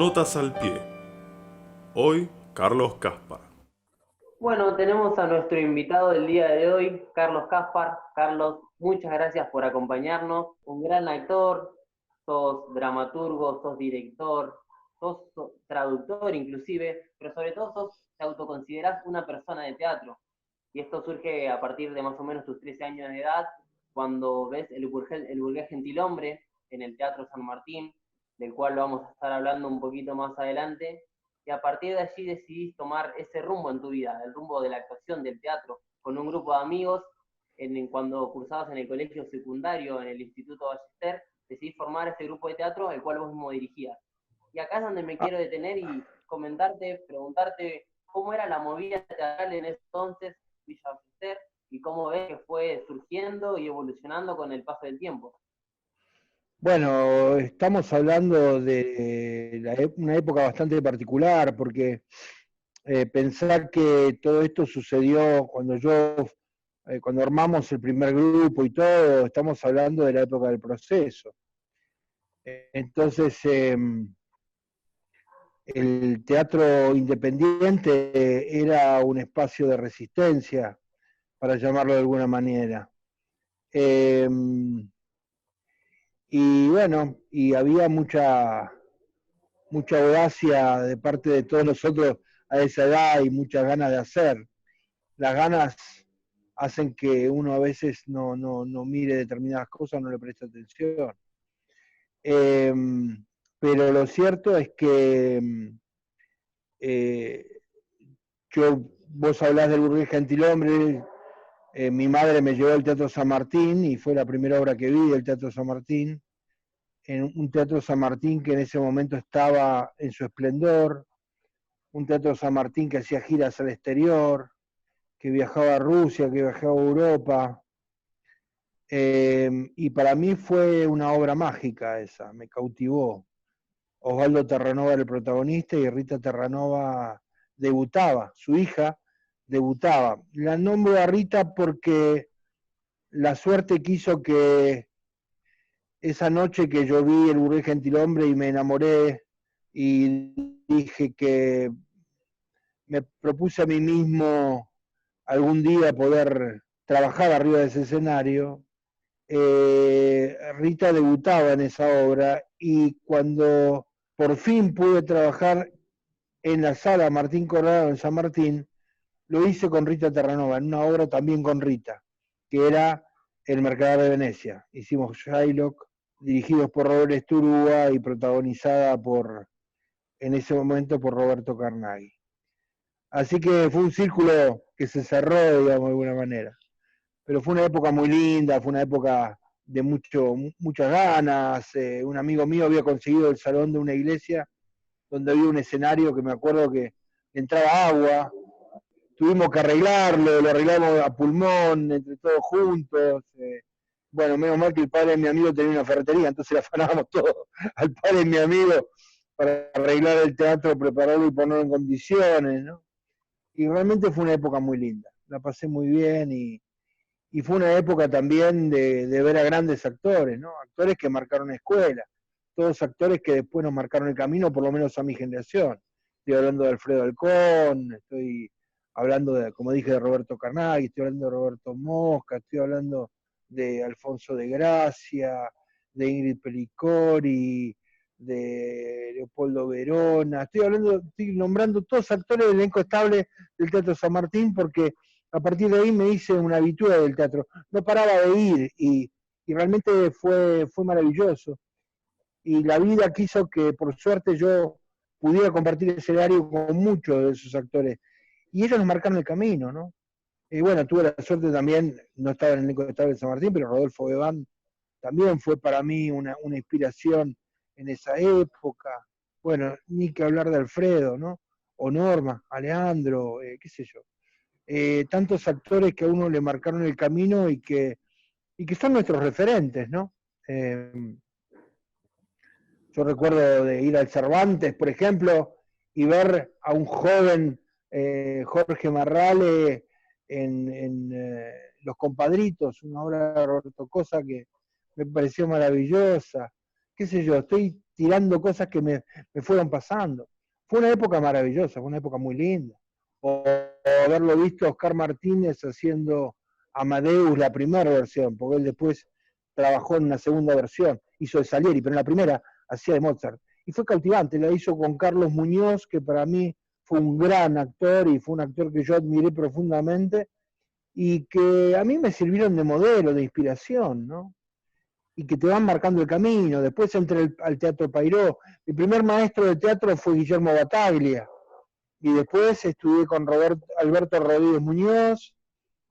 Notas al pie. Hoy, Carlos Caspar. Bueno, tenemos a nuestro invitado del día de hoy, Carlos Caspar. Carlos, muchas gracias por acompañarnos. Un gran actor, sos dramaturgo, sos director, sos traductor inclusive, pero sobre todo te autoconsiderás una persona de teatro. Y esto surge a partir de más o menos tus 13 años de edad, cuando ves el burgués gentilhombre en el Teatro San Martín, del cual vamos a estar hablando un poquito más adelante, y a partir de allí decidís tomar ese rumbo en tu vida, el rumbo de la actuación, del teatro, con un grupo de amigos, cuando cursabas en el colegio secundario, en el Instituto Ballester, decidís formar ese grupo de teatro, el cual vos mismo dirigías. Y acá es donde me Ah, quiero detener y comentarte, preguntarte cómo era la movida teatral en ese entonces, Villa Ballester, y cómo ves que fue surgiendo y evolucionando con el paso del tiempo. Bueno, estamos hablando de una época bastante particular, porque pensar que todo esto sucedió cuando armamos el primer grupo y todo, estamos hablando de la época del proceso. Entonces, el teatro independiente era un espacio de resistencia, para llamarlo de alguna manera. Eh, y bueno, y había mucha audacia de parte de todos nosotros a esa edad y muchas ganas de hacer. Las ganas hacen que uno a veces no mire determinadas cosas, no le preste atención. Eh, pero lo cierto es que eh, vos hablás del burgués gentilhombre, mi madre me llevó al Teatro San Martín y fue la primera obra que vi del Teatro San Martín, en un Teatro San Martín que en ese momento estaba en su esplendor, un Teatro San Martín que hacía giras al exterior, que viajaba a Rusia, que viajaba a Europa, y para mí fue una obra mágica esa, me cautivó. Osvaldo Terranova era el protagonista y Rita Terranova debutaba, su hija debutaba. La nombro a Rita porque la suerte quiso que esa noche que yo vi El burgués gentilhombre y me enamoré y dije que me propuse a mí mismo algún día poder trabajar arriba de ese escenario. Rita debutaba en esa obra y cuando por fin pude trabajar en la sala Martín Corrado en San Martín, lo hice con Rita Terranova, en una obra también con Rita, que era El Mercader de Venecia. Hicimos Shylock, dirigidos por Robert Sturúa y protagonizada en ese momento por Roberto Carnaghi. Así que fue un círculo que se cerró, digamos, de alguna manera. Pero fue una época muy linda, fue una época de muchas ganas. Un amigo mío había conseguido el salón de una iglesia donde había un escenario que me acuerdo que entraba agua. Tuvimos que arreglarlo, lo arreglamos a pulmón, entre todos juntos. Bueno, menos mal que el padre de mi amigo tenía una ferretería, entonces le afanábamos todo al padre de mi amigo para arreglar el teatro, prepararlo y ponerlo en condiciones, ¿no? Y realmente fue una época muy linda, la pasé muy bien y fue una época también de ver a grandes actores, ¿no? Actores que marcaron escuela, todos actores que después nos marcaron el camino, por lo menos a mi generación. Estoy hablando de Alfredo Alcón, estoy hablando, como dije, de Roberto Carnaghi, estoy hablando de Roberto Mosca, estoy hablando de Alfonso de Gracia, de Ingrid Pericori, de Leopoldo Verona, estoy nombrando todos actores del elenco estable del Teatro San Martín porque a partir de ahí me hice una habitué del teatro. No paraba de ir y realmente fue maravilloso. Y la vida quiso que, por suerte, yo pudiera compartir el escenario con muchos de esos actores. Y ellos nos marcaron el camino, ¿no? Y bueno, tuve la suerte también, no estaba en el elenco estable de San Martín, pero Rodolfo Bebán también fue para mí una inspiración en esa época. Bueno, ni que hablar de Alfredo, ¿no? O Norma, Alejandro, qué sé yo. Tantos actores que a uno le marcaron el camino y que son nuestros referentes, ¿no? Yo recuerdo de ir al Cervantes, por ejemplo, y ver a un joven Jorge Marrale en Los Compadritos, una obra de Roberto Cosa que me pareció maravillosa. Qué sé yo, estoy tirando cosas que me fueron pasando. Fue una época maravillosa, fue una época muy linda. O haberlo visto a Oscar Martínez haciendo Amadeus, la primera versión, porque él después trabajó en una segunda versión, hizo de Salieri, pero en la primera hacía de Mozart. Y fue cautivante, la hizo con Carlos Muñoz, que para mí fue un gran actor y fue un actor que yo admiré profundamente y que a mí me sirvieron de modelo, de inspiración, ¿no? Y que te van marcando el camino. Después entré al Teatro Pairó. Mi primer maestro de teatro fue Guillermo Bataglia. Y después estudié con Alberto Rodríguez Muñoz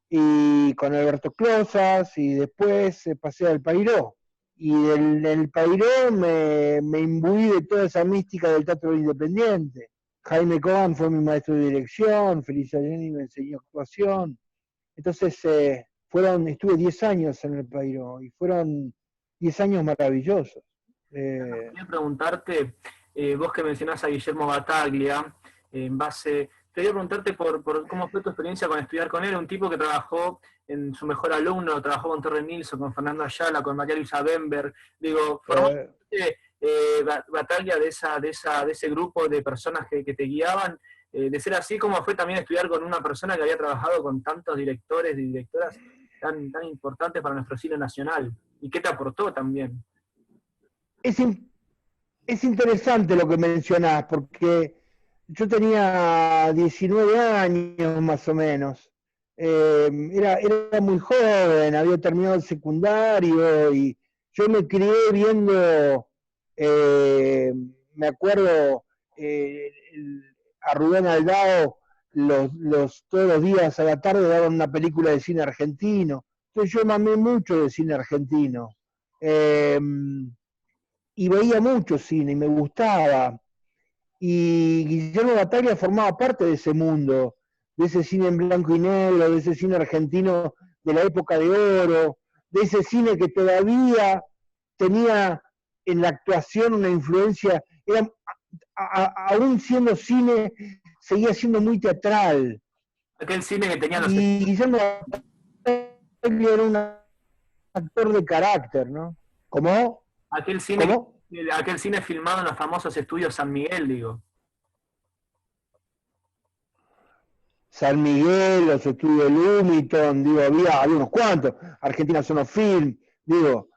y con Alberto Closas, y después pasé al Pairó. Y del Pairó me imbuí de toda esa mística del teatro independiente. Jaime Cohen fue mi maestro de dirección, Felicia Jenny me enseñó actuación. Entonces, estuve 10 años en el Pairó y fueron 10 años maravillosos. Quería preguntarte, vos que mencionás a Guillermo Bataglia, quería preguntarte por cómo fue tu experiencia con estudiar con él, un tipo que trabajó en su mejor alumno, trabajó con Torre Nilsson, con Fernando Ayala, con María Luisa Bember, digo, ¿formaste Bataglia de ese grupo de personas que te guiaban? De ser así, ¿cómo fue también estudiar con una persona que había trabajado con tantos directores y directoras tan importantes para nuestro cine nacional? ¿Y qué te aportó también? Es interesante lo que mencionás, porque yo tenía 19 años más o menos. Era muy joven, había terminado el secundario y yo me crié viendo, me acuerdo, a Rubén Aldao todos los días a la tarde daban una película de cine argentino. Entonces yo mamé mucho de cine argentino. Y veía mucho cine y me gustaba. Y Guillermo Bataglia formaba parte de ese mundo, de ese cine en blanco y negro, de ese cine argentino de la época de oro, de ese cine que todavía tenía en la actuación una influencia, aún siendo cine, seguía siendo muy teatral. Aquel cine que tenía los... Y Guillermo Bataglia era un actor de carácter, ¿no? ¿Cómo? Aquel cine filmado en los famosos estudios San Miguel, digo. San Miguel, los estudios Lumiton, digo, había unos cuantos, Argentina Sonofilm, digo,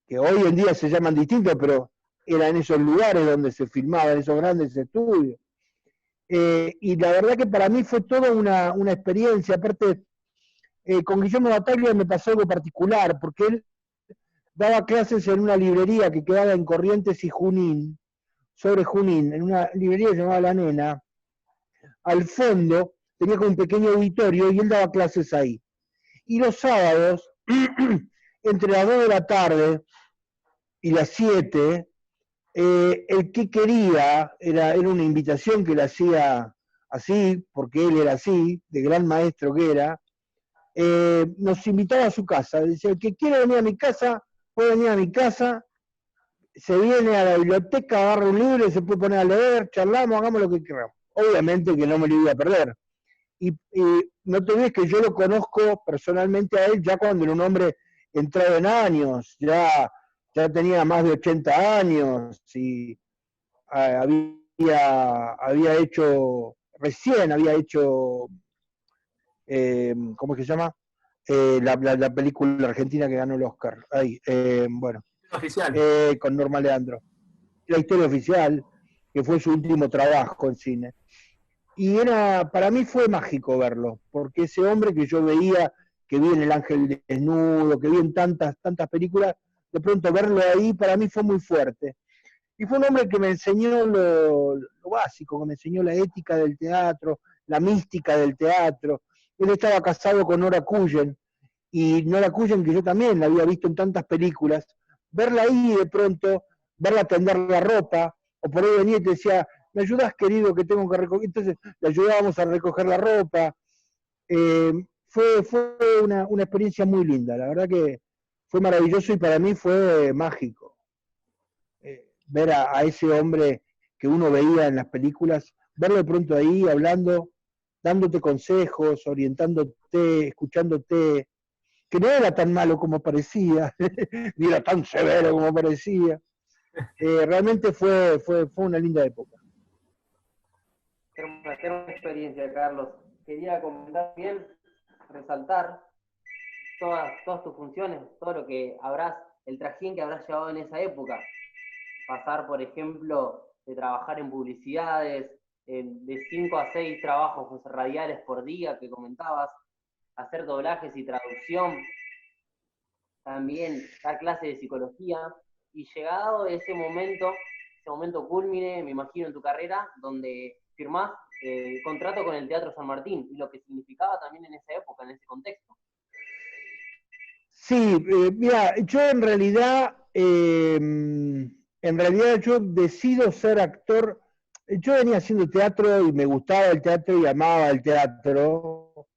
que hoy en día se llaman distintos, pero eran esos lugares donde se filmaban esos grandes estudios. Y la verdad que para mí fue toda una experiencia. Aparte, con Guillermo Bataglia me pasó algo particular, porque él daba clases en una librería que quedaba en Corrientes y Junín, sobre Junín, en una librería llamada La Nena. Al fondo tenía como un pequeño auditorio y él daba clases ahí. Y los sábados, entre las 2 de la tarde y las 7, el que quería, era una invitación que le hacía así, porque él era así, de gran maestro que era, nos invitaba a su casa. Decía, el que quiere venir a mi casa, puede venir a mi casa, se viene a la biblioteca, agarra un libro, se puede poner a leer, charlamos, hagamos lo que queramos. Obviamente que no me lo iba a perder. Y no te olvides que yo lo conozco personalmente a él ya cuando era un hombre entrado en años, ya tenía más de 80 años y recién había hecho, ¿cómo es que se llama? La película argentina que ganó el Oscar. Bueno, Oficial. con Norma Leandro. La historia oficial, que fue su último trabajo en cine. Y para mí fue mágico verlo, porque ese hombre que yo veía, que vi en El Ángel Desnudo, que vi en tantas películas, de pronto verlo ahí para mí fue muy fuerte. Y fue un hombre que me enseñó lo básico, que me enseñó la ética del teatro, la mística del teatro. Él estaba casado con Nora Cullen, y Nora Cullen, que yo también la había visto en tantas películas, verla ahí de pronto, verla tender la ropa, o por ahí venía y te decía, ¿me ayudas, querido, que tengo que recoger? Entonces le ayudábamos a recoger la ropa. Fue una experiencia muy linda, la verdad que fue maravilloso y para mí fue mágico. Ver a ese hombre que uno veía en las películas, verlo de pronto ahí hablando, dándote consejos, orientándote, escuchándote, que no era tan malo como parecía, ni era tan severo como parecía. Realmente fue una linda época. Qué hermosa experiencia, Carlos. Quería comentar bien, resaltar todas tus funciones, todo lo que el trajín que habrás llevado en esa época. Pasar, por ejemplo, de trabajar en publicidades, de 5 a 6 trabajos radiales por día que comentabas, hacer doblajes y traducción, también dar clases de psicología, y llegado ese momento cúlmine, me imagino, en tu carrera, donde firmás contrato con el Teatro San Martín, y lo que significaba también en esa época, en ese contexto. Sí, mira, yo en realidad yo decido ser actor. Yo venía haciendo teatro y me gustaba el teatro y amaba el teatro.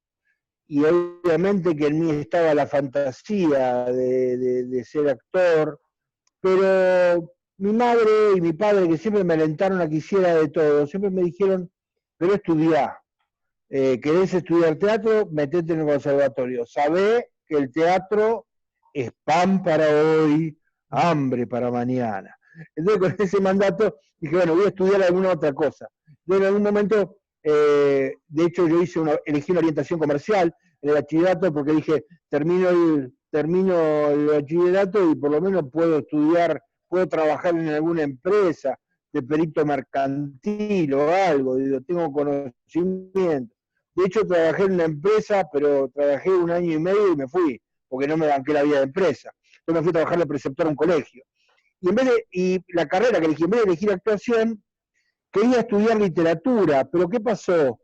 Y obviamente que en mí estaba la fantasía de ser actor, pero mi madre y mi padre, que siempre me alentaron a que hiciera de todo, siempre me dijeron, pero estudiá, querés estudiar teatro, metete en el conservatorio, sabé que el teatro es pan para hoy, hambre para mañana. Entonces con ese mandato dije, bueno, voy a estudiar alguna otra cosa. Entonces en algún momento, de hecho yo elegí una orientación comercial en el bachillerato porque dije, termino el bachillerato y por lo menos puedo estudiar, puedo trabajar en alguna empresa de perito mercantil o algo, digo, tengo conocimiento. De hecho, trabajé en una empresa, pero trabajé 1 año y medio y me fui, porque no me banqué la vida de empresa. Entonces me fui a trabajar de preceptor a un colegio. Y la carrera que elegí, en vez de elegir actuación, quería estudiar literatura, pero ¿qué pasó?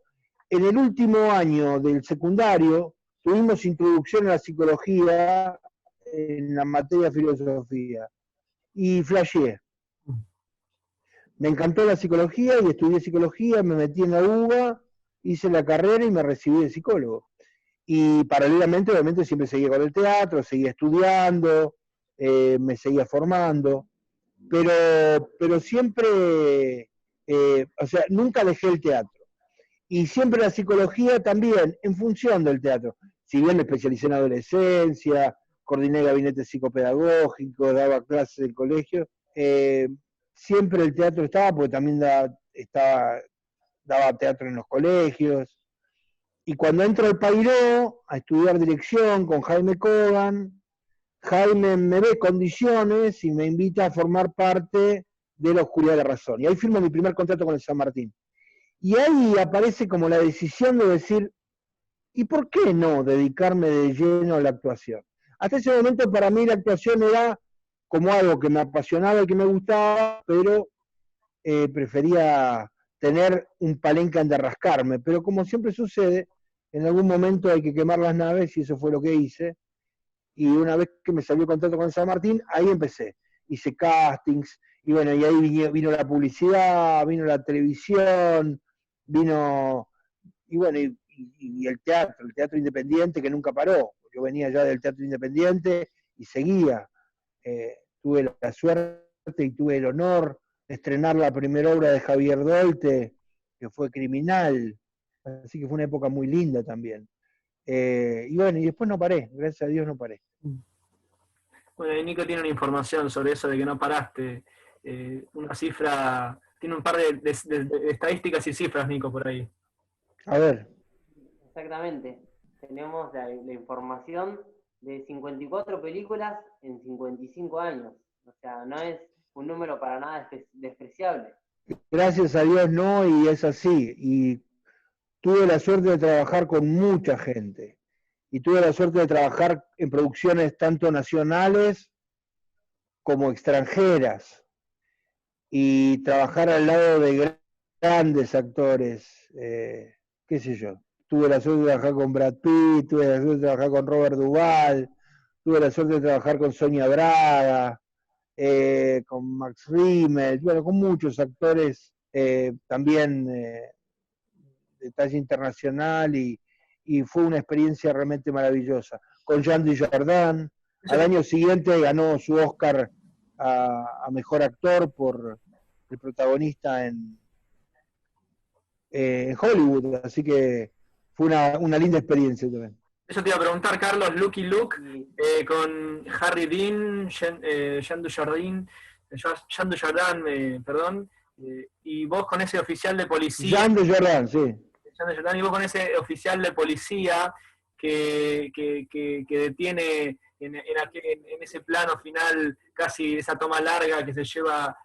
En el último año del secundario tuvimos introducción a la psicología en la materia de filosofía y flasheé. Me encantó la psicología y estudié psicología, me metí en la UBA, hice la carrera y me recibí de psicólogo. Y paralelamente, obviamente, siempre seguía con el teatro, seguía estudiando, me seguía formando, pero siempre, o sea, nunca dejé el teatro. Y siempre la psicología también, en función del teatro. Si bien me especialicé en adolescencia, coordiné gabinetes psicopedagógicos, daba clases en colegio, siempre el teatro estaba, porque también daba teatro en los colegios. Y cuando entro al Pairó a estudiar dirección con Jaime Kogan, Jaime me ve condiciones y me invita a formar parte de la Oscuridad de la Razón. Y ahí firmo mi primer contrato con el San Martín. Y ahí aparece como la decisión de decir, ¿y por qué no dedicarme de lleno a la actuación? Hasta ese momento para mí la actuación era como algo que me apasionaba y que me gustaba, pero prefería tener un palenque donde rascarme. Pero como siempre sucede, en algún momento hay que quemar las naves y eso fue lo que hice. Y una vez que me salió el contrato con San Martín, ahí empecé. Hice castings, y bueno, y ahí vino la publicidad, vino la televisión, y bueno, y el teatro independiente que nunca paró. Yo venía ya del teatro independiente y seguía. Tuve la suerte y tuve el honor de estrenar la primera obra de Javier Dolte, que fue Criminal. Así que fue una época muy linda también. Y bueno, y después no paré, gracias a Dios no paré. Bueno, y Nico tiene una información sobre eso de que no paraste. Una cifra, tiene un par de estadísticas y cifras, Nico, por ahí. A ver. Exactamente. Tenemos la información de 54 películas en 55 años. O sea, no es un número para nada despreciable. Gracias a Dios no, y es así. Y tuve la suerte de trabajar con mucha gente. Y tuve la suerte de trabajar en producciones tanto nacionales como extranjeras. Y trabajar al lado de grandes actores, qué sé yo. Tuve la suerte de trabajar con Brad Pitt, tuve la suerte de trabajar con Robert Duvall, tuve la suerte de trabajar con Sonia Braga, con Max Rimmel, bueno, con muchos actores también de talla internacional y fue una experiencia realmente maravillosa. Con Jean Dujardin, al año siguiente ganó su Oscar a Mejor Actor por el protagonista en Hollywood, así que fue una linda experiencia también. Eso te iba a preguntar, Carlos, Lucky Luke, con Harry Dean, Jean Dujardin, Jean Dujardin, perdón, y vos con ese oficial de policía. Jean Dujardin, sí. Jean Dujardin, y vos con ese oficial de policía que detiene en ese plano final, casi esa toma larga que se lleva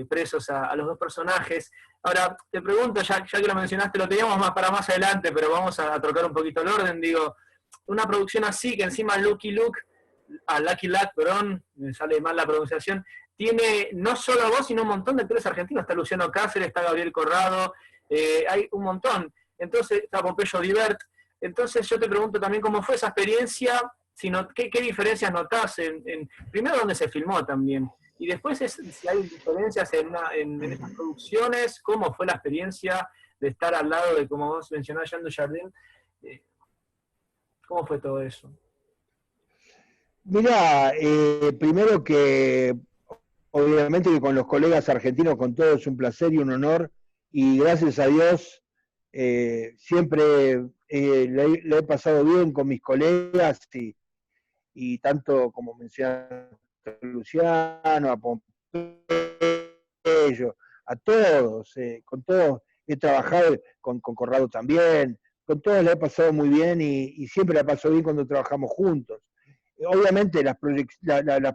presos a los dos personajes. Ahora, te pregunto, ya que lo mencionaste, lo teníamos más para más adelante, pero vamos a trocar un poquito el orden, digo, una producción así, que encima Lucky Luke, perdón, me sale mal la pronunciación, tiene no solo a vos, sino un montón de actores argentinos, está Luciano Cáceres, está Gabriel Corrado, hay un montón, entonces está Pompeyo Divert, entonces yo te pregunto también cómo fue esa experiencia, qué diferencias notás primero dónde se filmó también, y después si hay diferencias en estas producciones, cómo fue la experiencia de estar al lado de, como vos mencionás, Jean Dujardin, ¿cómo fue todo eso? Mirá, primero que obviamente que con los colegas argentinos, con todos es un placer y un honor, y gracias a Dios siempre le he pasado bien con mis colegas, y tanto como mencionaste Luciano, a Pompeyo, a todos, con todos he trabajado, con Corrado también, con todos le he pasado muy bien y siempre la paso bien cuando trabajamos juntos. Obviamente las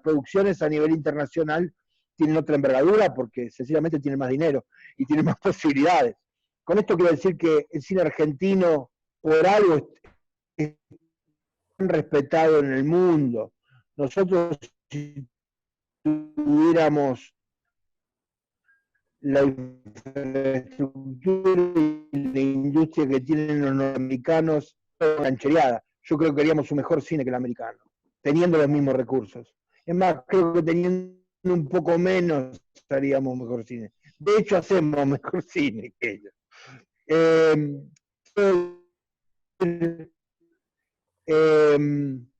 producciones a nivel internacional tienen otra envergadura porque sencillamente tienen más dinero y tienen más posibilidades. Con esto quiero decir que el cine argentino por algo es tan respetado en el mundo. Nosotros, si tuviéramos la infraestructura y la industria que tienen los norteamericanos, ganchereada, yo creo que haríamos un mejor cine que el americano, teniendo los mismos recursos. Es más, creo que teniendo un poco menos haríamos mejor cine. De hecho, hacemos mejor cine que ellos.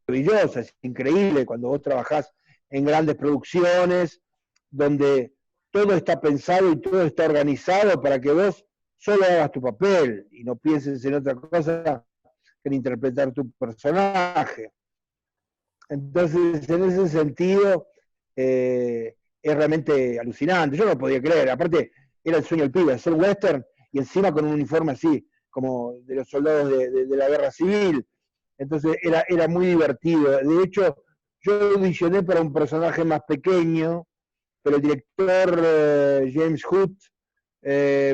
Maravillosa, es increíble cuando vos trabajás en grandes producciones, donde todo está pensado y todo está organizado para que vos solo hagas tu papel y no pienses en otra cosa que en interpretar tu personaje. Entonces, en ese sentido, es realmente alucinante. Yo no lo podía creer. Aparte, era el sueño del pibe, hacer western y encima con un uniforme así, como de los soldados de la guerra civil. Entonces, era muy divertido. De hecho, yo audicioné para un personaje más pequeño, pero el director James Hood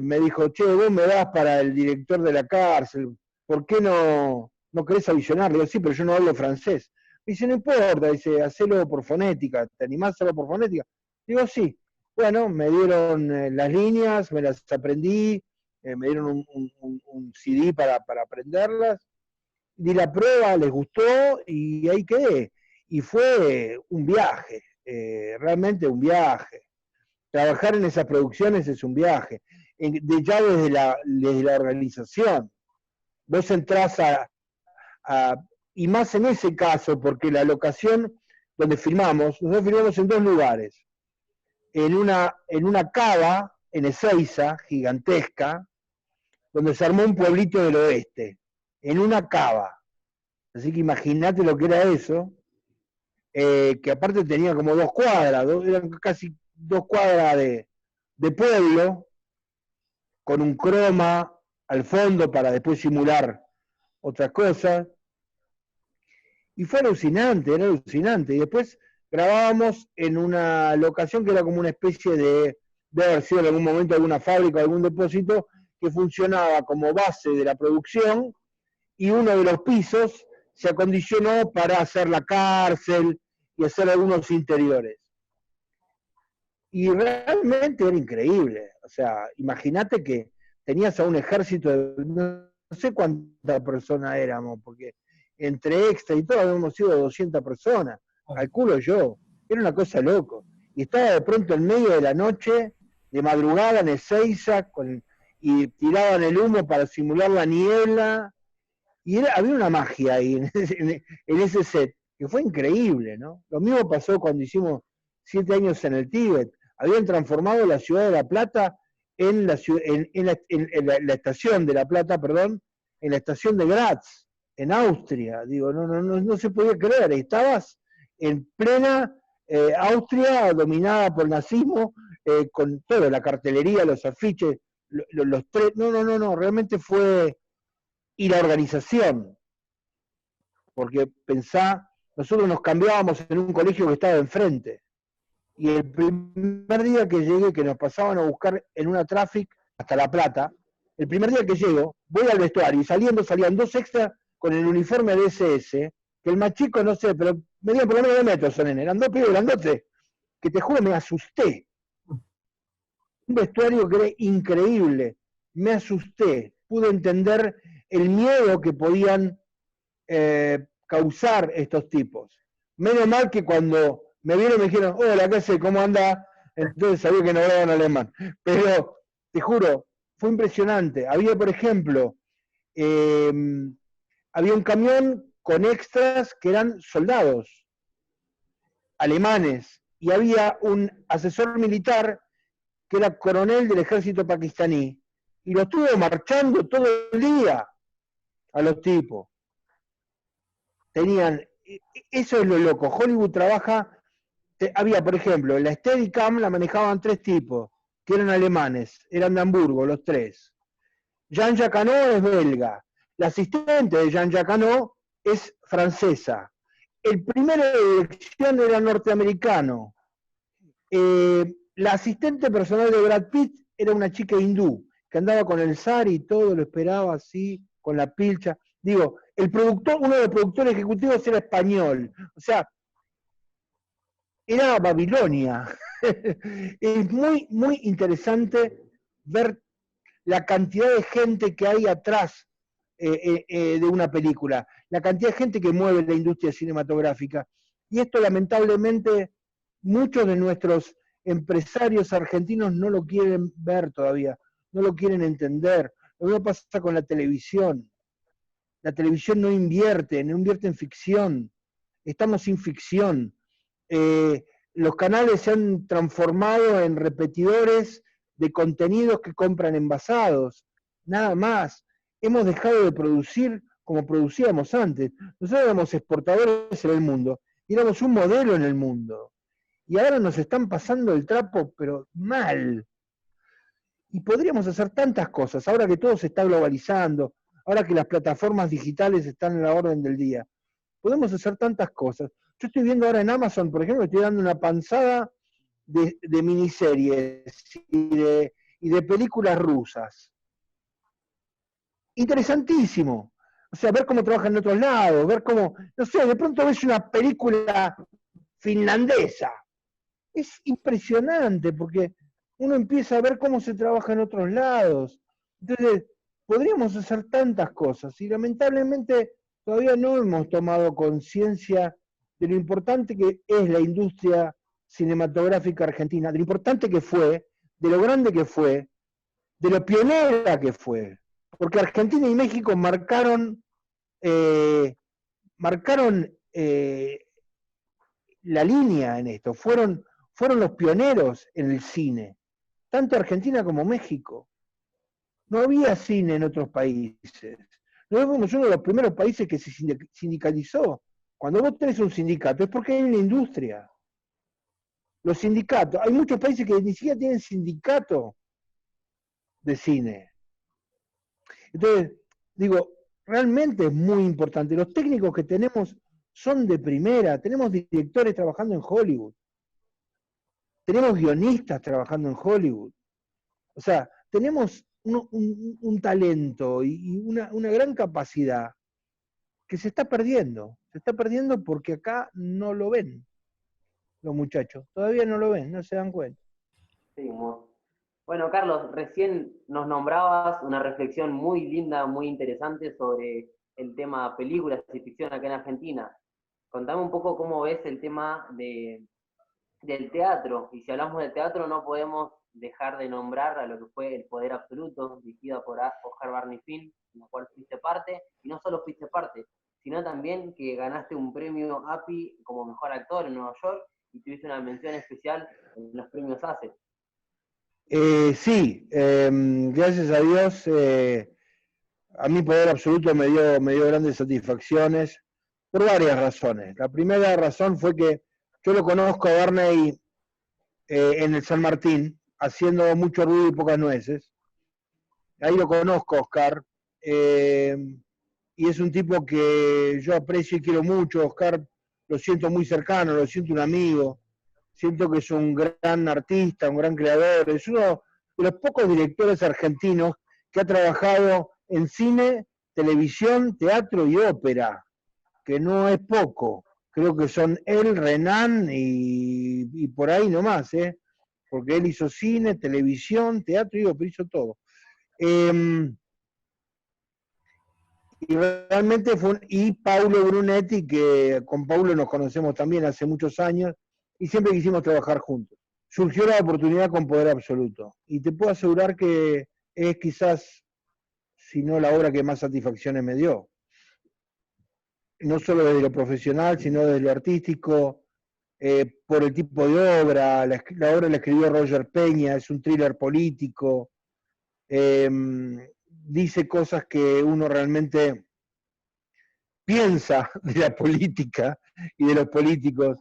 me dijo, che, vos me das para el director de la cárcel, ¿por qué no querés audicionar? Le digo, sí, pero yo no hablo francés. Me dice, no importa, dice, hacelo por fonética, ¿te animás a hacerlo por fonética? Digo, sí. Bueno, me dieron las líneas, me las aprendí, me dieron un CD para aprenderlas, di la prueba, les gustó y ahí quedé. Y fue un viaje, realmente un viaje. Trabajar en esas producciones es un viaje. Ya desde la organización. Vos entrás y más en ese caso, porque la locación donde filmamos, nosotros filmamos en dos lugares. En una cava, en Ezeiza, gigantesca, donde se armó un pueblito del oeste, en una cava. Así que imagínate lo que era eso, que aparte tenía como 2 cuadras, eran casi 2 cuadras de pueblo, con un croma al fondo para después simular otras cosas. Y fue alucinante, era alucinante. Y después grabábamos en una locación que era como una especie de haber sido en algún momento alguna fábrica, algún depósito, que funcionaba como base de la producción, y uno de los pisos se acondicionó para hacer la cárcel y hacer algunos interiores. Y realmente era increíble. O sea, imagínate que tenías a un ejército de no sé cuántas personas éramos, porque entre extra y todo habíamos sido 200 personas, calculo yo. Era una cosa loco. Y estaba de pronto en medio de la noche, de madrugada en Ezeiza, y tiraban el humo para simular la niebla. Y había una magia ahí, en ese set, que fue increíble, ¿no? Lo mismo pasó cuando hicimos 7 años en el Tíbet. Habían transformado la ciudad de La Plata en la estación de La Plata, perdón, en la estación de Graz, en Austria. Digo, no se podía creer. Estabas en plena Austria dominada por el nazismo, con toda la cartelería, los afiches, los tres, no, realmente fue, y la organización, porque pensá, nosotros nos cambiábamos en un colegio que estaba enfrente, y el primer día que llegué, que nos pasaban a buscar en una traffic hasta La Plata, el primer día que llego, voy al vestuario y salían dos extras con el uniforme de SS, que el más chico, no sé, pero medían por lo menos 2 metros, eran 2 pibes grandotes, que te juro me asusté. Un vestuario que era increíble, me asusté, pude entender el miedo que podían causar estos tipos. Menos mal que cuando me vieron me dijeron, hola, ¿qué sé? ¿Cómo anda? Entonces sabía que no hablaban alemán. Pero, te juro, fue impresionante. Había, por ejemplo, había un camión con extras que eran soldados alemanes, y había un asesor militar que era coronel del ejército pakistaní, y lo estuvo marchando todo el día a los tipos. Tenían, eso es lo loco, Hollywood trabaja, había, por ejemplo, la Steadicam la manejaban 3 tipos, que eran alemanes, eran de Hamburgo, los 3. Jean-Jacques Hano es belga, la asistente de Jean-Jacques Hano es francesa, el primero de dirección era norteamericano, la asistente personal de Brad Pitt era una chica hindú, que andaba con el zar y todo, lo esperaba así, con la pilcha. Digo, el productor, uno de los productores ejecutivos era español, o sea, era Babilonia. Es muy, muy interesante ver la cantidad de gente que hay atrás de una película, la cantidad de gente que mueve la industria cinematográfica. Y esto lamentablemente muchos de nuestros empresarios argentinos no lo quieren ver todavía, no lo quieren entender. Lo mismo pasa con la televisión. La televisión no invierte en ficción. Estamos sin ficción. Los canales se han transformado en repetidores de contenidos que compran envasados. Nada más. Hemos dejado de producir como producíamos antes. Nosotros éramos exportadores en el mundo y éramos un modelo en el mundo. Y ahora nos están pasando el trapo, pero mal. Y podríamos hacer tantas cosas, ahora que todo se está globalizando, ahora que las plataformas digitales están en la orden del día. Podemos hacer tantas cosas. Yo estoy viendo ahora en Amazon, por ejemplo, estoy dando una panzada de miniseries y de películas rusas. Interesantísimo. O sea, ver cómo trabajan en otros lados, ver cómo, no sé, de pronto ves una película finlandesa. Es impresionante porque uno empieza a ver cómo se trabaja en otros lados. Entonces, podríamos hacer tantas cosas y lamentablemente todavía no hemos tomado conciencia de lo importante que es la industria cinematográfica argentina, de lo importante que fue, de lo grande que fue, de lo pionera que fue. Porque Argentina y México marcaron la línea en esto, fueron los pioneros en el cine, tanto Argentina como México. No había cine en otros países. Nosotros fuimos uno de los primeros países que se sindicalizó. Cuando vos tenés un sindicato es porque hay una industria. Los sindicatos, hay muchos países que ni siquiera tienen sindicato de cine. Entonces, digo, realmente es muy importante. Los técnicos que tenemos son de primera, tenemos directores trabajando en Hollywood, tenemos guionistas trabajando en Hollywood. O sea, tenemos un talento y una gran capacidad que se está perdiendo. Se está perdiendo porque acá no lo ven los muchachos. Todavía no lo ven, no se dan cuenta. Sí, bueno, Carlos, recién nos nombrabas una reflexión muy linda, muy interesante sobre el tema películas y ficción acá en Argentina. Contame un poco cómo ves el tema del teatro. Y si hablamos de teatro no podemos dejar de nombrar a lo que fue El Poder Absoluto, dirigida por Oscar Barney Finn, en la cual fuiste parte, y no solo fuiste parte, sino también que ganaste un premio API como mejor actor en Nueva York y tuviste una mención especial en los premios ACE. Sí, gracias a Dios, a mí Poder Absoluto me dio grandes satisfacciones por varias razones. La primera razón fue que Yo lo conozco a Barney en el San Martín, haciendo mucho ruido y pocas nueces. Ahí lo conozco, Oscar. Y es un tipo que yo aprecio y quiero mucho. Oscar lo siento muy cercano, lo siento un amigo. Siento que es un gran artista, un gran creador. Es uno de los pocos directores argentinos que ha trabajado en cine, televisión, teatro y ópera, que no es poco. Creo que son él, Renan y por ahí nomás, porque él hizo cine, televisión, teatro y ópera, hizo todo. Y realmente y Paulo Brunetti, que con Paulo nos conocemos también hace muchos años y siempre quisimos trabajar juntos. Surgió la oportunidad con Poder Absoluto y te puedo asegurar que es quizás, si no la obra que más satisfacciones me dio. No solo desde lo profesional, sino desde lo artístico, por el tipo de obra. La obra la escribió Roger Peña, es un thriller político. Dice cosas que uno realmente piensa de la política y de los políticos.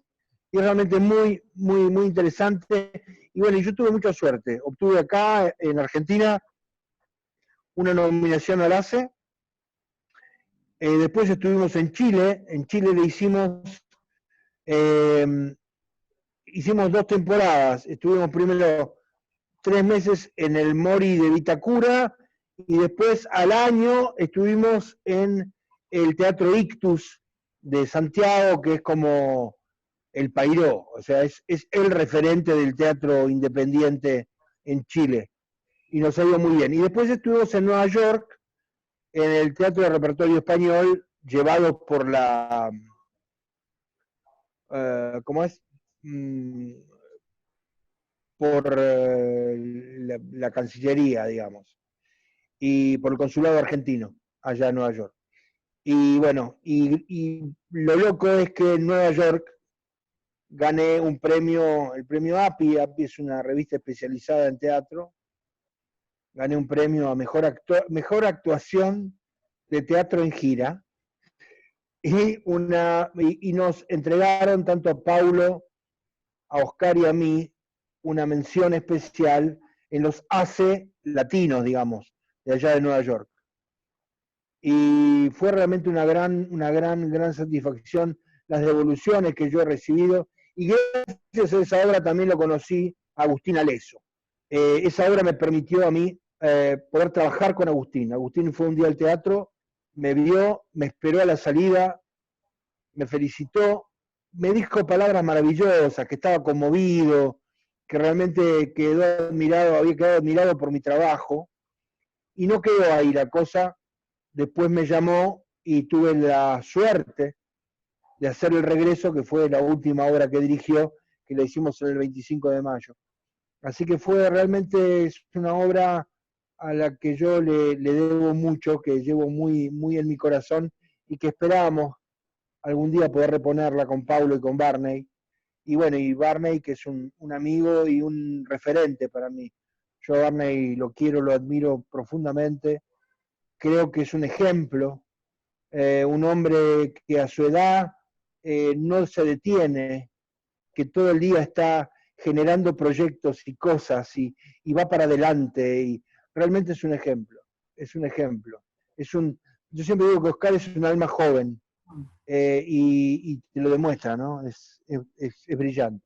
Y es realmente muy, muy, muy interesante. Y bueno, yo tuve mucha suerte. Obtuve acá, en Argentina, una nominación al ACE. Después estuvimos en Chile. En Chile le hicimos 2 temporadas. Estuvimos primero 3 meses en el Mori de Vitacura y después al año estuvimos en el Teatro Ictus de Santiago, que es como el Pairó, o sea, es el referente del teatro independiente en Chile. Y nos ha ido muy bien. Y después estuvimos en Nueva York, en el Teatro de Repertorio Español, llevado por la... ¿cómo es? Por la Cancillería, digamos, y por el Consulado Argentino, allá en Nueva York. Y bueno, y lo loco es que en Nueva York gané un premio, el premio API. API es una revista especializada en teatro. Gané un premio a mejor actuación de teatro en gira. Y nos entregaron tanto a Paulo, a Oscar y a mí una mención especial en los ACE latinos, digamos, de allá de Nueva York. Y fue realmente una gran satisfacción las devoluciones que yo he recibido, y gracias a esa obra también lo conocí a Agustín Aleso. Esa obra me permitió a mí poder trabajar con Agustín. Agustín fue un día al teatro, me vio, me esperó a la salida, me felicitó, me dijo palabras maravillosas, que estaba conmovido, que realmente había quedado admirado por mi trabajo, y no quedó ahí la cosa. Después me llamó y tuve la suerte de hacer El Regreso, que fue la última obra que dirigió, que la hicimos el 25 de mayo. Así que realmente es una obra a la que yo le debo mucho, que llevo muy, muy en mi corazón, y que esperábamos algún día poder reponerla con Paulo y con Barney. Y bueno, y Barney, que es un amigo y un referente para mí. Yo a Barney lo quiero, lo admiro profundamente. Creo que es un ejemplo, un hombre que a su edad no se detiene, que todo el día está generando proyectos y cosas y va para adelante, y realmente es un ejemplo, yo siempre digo que Oscar es un alma joven, y te lo demuestra, ¿no? Es brillante.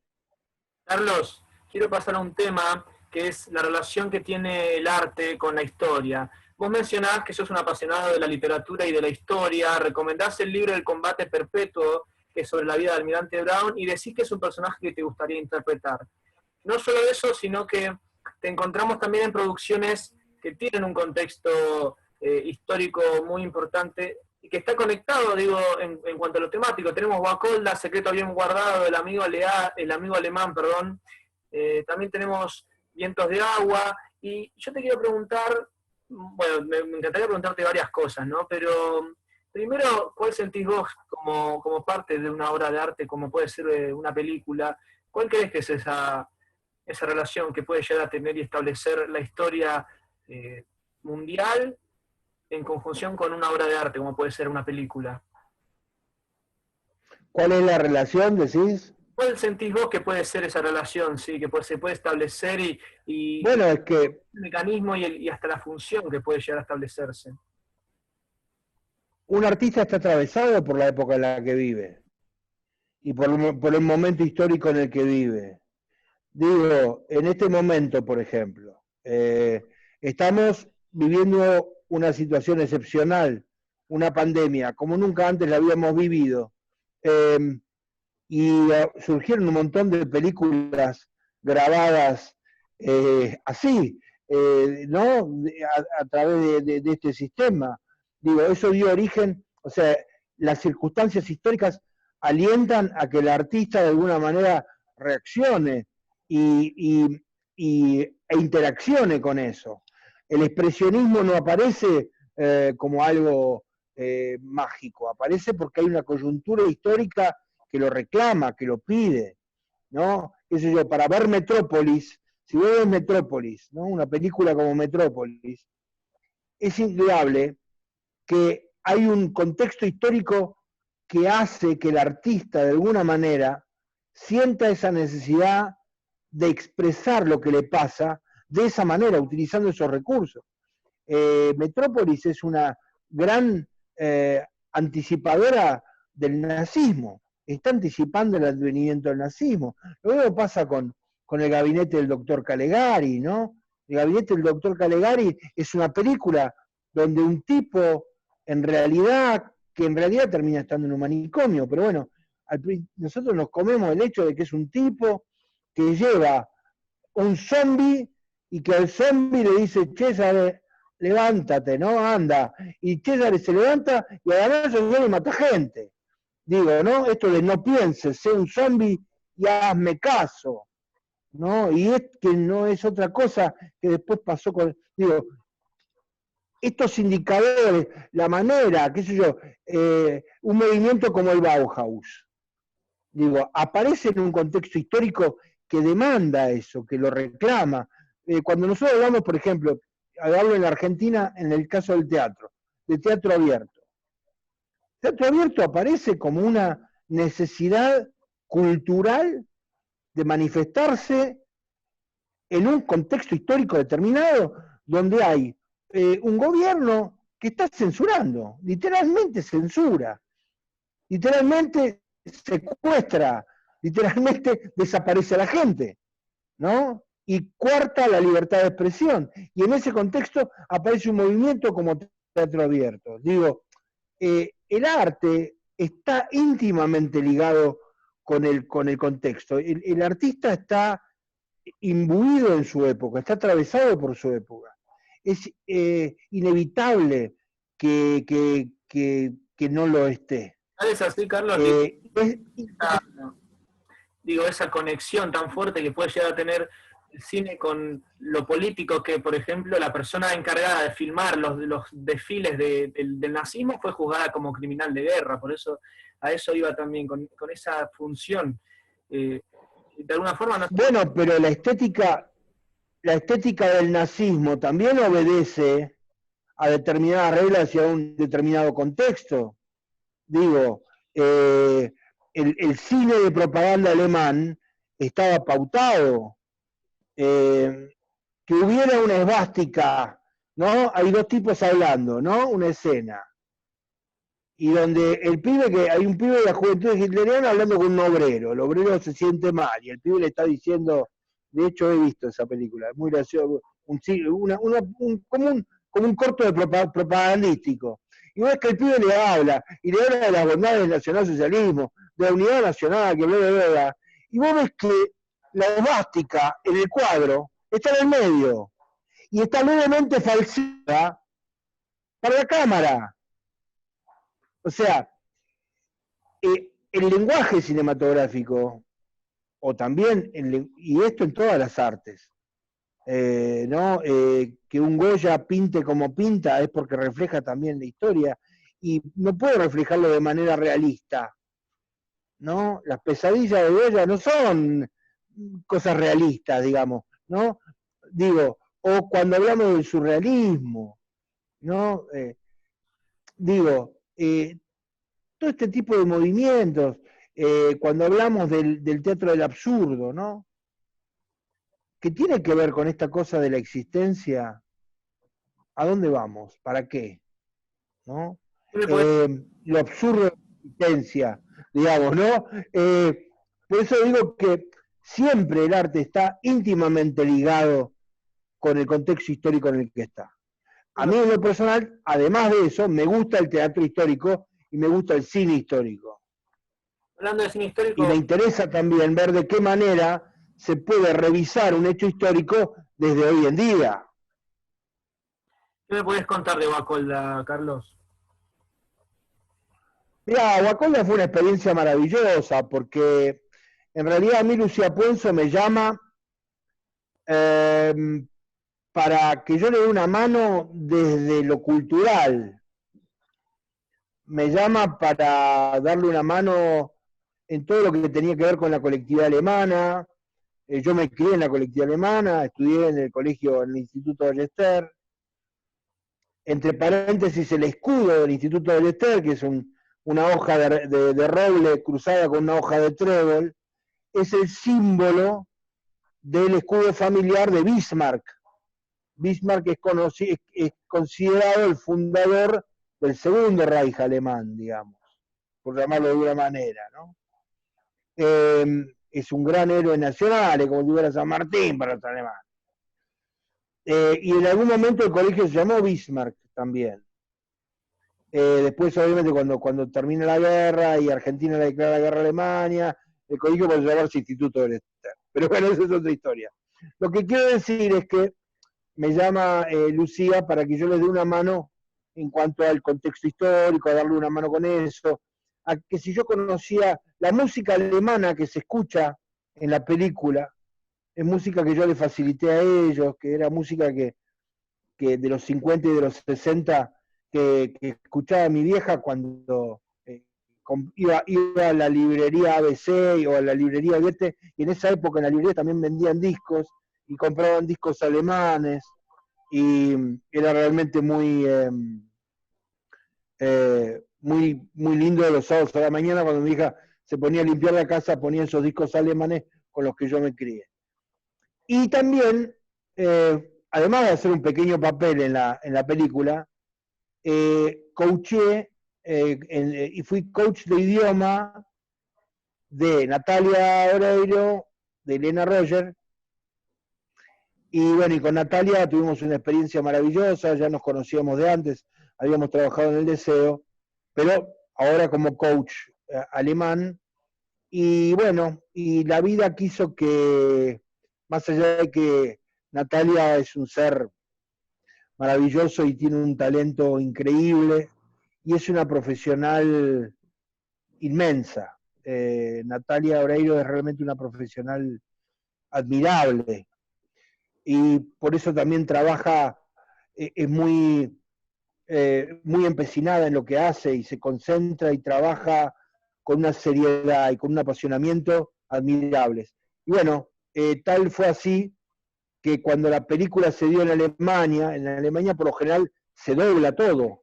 Carlos, quiero pasar a un tema que es la relación que tiene el arte con la historia. Vos mencionás que sos un apasionado de la literatura y de la historia, recomendás el libro El combate perpetuo, que es sobre la vida del almirante Brown, y decís que es un personaje que te gustaría interpretar. No solo eso, sino que te encontramos también en producciones que tienen un contexto histórico muy importante y que está conectado, digo, en cuanto a lo temático. Tenemos Guacolda, Secreto bien guardado, el amigo alemán, perdón. También tenemos Vientos de agua. Y yo te quiero preguntar, bueno, me encantaría preguntarte varias cosas, ¿no? Pero primero, ¿cuál sentís vos como parte de una obra de arte, como puede ser una película? ¿Cuál crees que es esa relación que puede llegar a tener y establecer la historia mundial en conjunción con una obra de arte, como puede ser una película? ¿Cuál es la relación, decís? ¿Cuál sentís vos que puede ser esa relación, sí, que se puede establecer y Bueno, es que el mecanismo y hasta la función que puede llegar a establecerse? un artista está atravesado por la época en la que vive y por el momento histórico en el que vive. Digo, en este momento, por ejemplo, estamos viviendo una situación excepcional, una pandemia, como nunca antes la habíamos vivido. Y surgieron un montón de películas grabadas así, ¿no? A través de este sistema. Digo, eso dio origen, o sea, las circunstancias históricas alientan a que el artista de alguna manera reaccione e interaccione con eso. El expresionismo no aparece como algo mágico, aparece porque hay una coyuntura histórica que lo reclama, que lo pide, ¿no? Qué sé yo, para ver Metrópolis, si vos ves Metrópolis, ¿no? Una película como Metrópolis, es indudable que hay un contexto histórico que hace que el artista de alguna manera sienta esa necesidad de expresar lo que le pasa de esa manera, utilizando esos recursos. Metrópolis es una gran anticipadora del nazismo, está anticipando el advenimiento del nazismo. Lo mismo pasa con el gabinete del doctor Calegari, ¿no? El gabinete del doctor Calegari es una película donde un tipo que en realidad termina estando en un manicomio, pero bueno, nosotros nos comemos el hecho de que es un tipo que lleva un zombie y que al zombie le dice, César, levántate, ¿no? Anda. Y César se levanta y además el zombie mata gente. Digo, ¿no? Esto de no pienses, sé un zombie y hazme caso, ¿no? Y es que no es otra cosa que después pasó con, digo, estos indicadores, la manera, qué sé yo, un movimiento como el Bauhaus, digo, aparece en un contexto histórico que demanda eso, que lo reclama. Cuando nosotros hablamos, por ejemplo, hablo en la Argentina en el caso del teatro, de teatro abierto. Teatro abierto aparece como una necesidad cultural de manifestarse en un contexto histórico determinado donde hay un gobierno que está censurando, literalmente censura, literalmente secuestra, literalmente desaparece a la gente, ¿no? Y cuarta la libertad de expresión. Y en ese contexto aparece un movimiento como teatro abierto. Digo, el arte está íntimamente ligado con el contexto. El artista está imbuido en su época, está atravesado por su época. Es inevitable que no lo esté. ¿Es así, Carlos? Digo, esa conexión tan fuerte que puede llegar a tener el cine con lo político, que por ejemplo la persona encargada de filmar los desfiles del nazismo fue juzgada como criminal de guerra, por eso a eso iba también, con esa función. De alguna forma no... Bueno, pero la estética del nazismo también obedece a determinadas reglas y a un determinado contexto. Digo, el cine de propaganda alemán estaba pautado. Que hubiera una esvástica, ¿no? Hay dos tipos hablando, ¿no? Una escena. Y donde hay un pibe de la juventud hitleriana hablando con un obrero. El obrero se siente mal y el pibe le está diciendo, de hecho he visto esa película, es muy gracioso, como un corto de propagandístico. Y ves que el pibe le habla, y le habla de las bondades del nacionalsocialismo, de la unidad nacional, que bla, bla, bla. Y vos ves que la esvástica en el cuadro está en el medio, y está levemente falseada para la cámara. O sea, el lenguaje cinematográfico, o también, y esto en todas las artes, ¿no? Que un Goya pinte como pinta es porque refleja también la historia, y no puede reflejarlo de manera realista, ¿no? Las pesadillas de Goya no son cosas realistas, digamos, ¿no? Digo, o cuando hablamos del surrealismo, ¿no? Digo, todo este tipo de movimientos, cuando hablamos del teatro del absurdo, ¿no? Que tiene que ver con esta cosa de la existencia. ¿A dónde vamos? ¿Para qué? ¿No? Lo absurdo de la existencia, digamos, ¿no? Por eso digo que siempre el arte está íntimamente ligado con el contexto histórico en el que está. A mí en lo personal, además de eso, me gusta el teatro histórico y me gusta el cine histórico. Hablando de cine histórico... Y me interesa también ver de qué manera se puede revisar un hecho histórico desde hoy en día. ¿Qué me podés contar de Guacolda, Carlos? Mirá, Guacolda fue una experiencia maravillosa porque en realidad a mí Lucía Puenzo me llama para que yo le dé una mano desde lo cultural. Me llama para darle una mano en todo lo que tenía que ver con la colectividad alemana. Yo me crié en la colectividad alemana, estudié en el colegio, en el Instituto Ballester. Entre paréntesis, el escudo del Instituto Ballester, que es una hoja de roble cruzada con una hoja de trébol, es el símbolo del escudo familiar de Bismarck. Bismarck es considerado el fundador del segundo Reich alemán, digamos, por llamarlo de alguna manera, ¿no? Es un gran héroe nacional, es como si fuera San Martín para los alemanes. Y en algún momento el colegio se llamó Bismarck también. Después, obviamente, cuando termina la guerra y Argentina le declara la guerra a Alemania, el colegio puede llamarse Instituto del Ester. Pero bueno, esa es otra historia. Lo que quiero decir es que me llama Lucía para que yo le dé una mano en cuanto al contexto histórico, a darle una mano con eso, a que si yo conocía la música alemana que se escucha en la película, es música que yo le facilité a ellos, que era música que de los 50 y de los 60 que escuchaba mi vieja cuando iba a la librería ABC o a la librería Goethe, y en esa época en la librería también vendían discos y compraban discos alemanes, y era realmente muy lindo de los sábados a la mañana cuando mi hija se ponía a limpiar la casa, ponía esos discos alemanes con los que yo me crié. Y también, además de hacer un pequeño papel en la película, coaché y fui coach de idioma de Natalia Oreiro, de Elena Roger, y bueno, y con Natalia tuvimos una experiencia maravillosa, ya nos conocíamos de antes, habíamos trabajado en el Deseo, pero ahora como coach alemán, y bueno, y la vida quiso que, más allá de que Natalia es un ser maravilloso y tiene un talento increíble, y es una profesional inmensa. Natalia Oreiro es realmente una profesional admirable, y por eso también trabaja, es muy empecinada en lo que hace y se concentra y trabaja con una seriedad y con un apasionamiento admirables. Y bueno, tal fue así que cuando la película se dio en Alemania por lo general se dobla todo.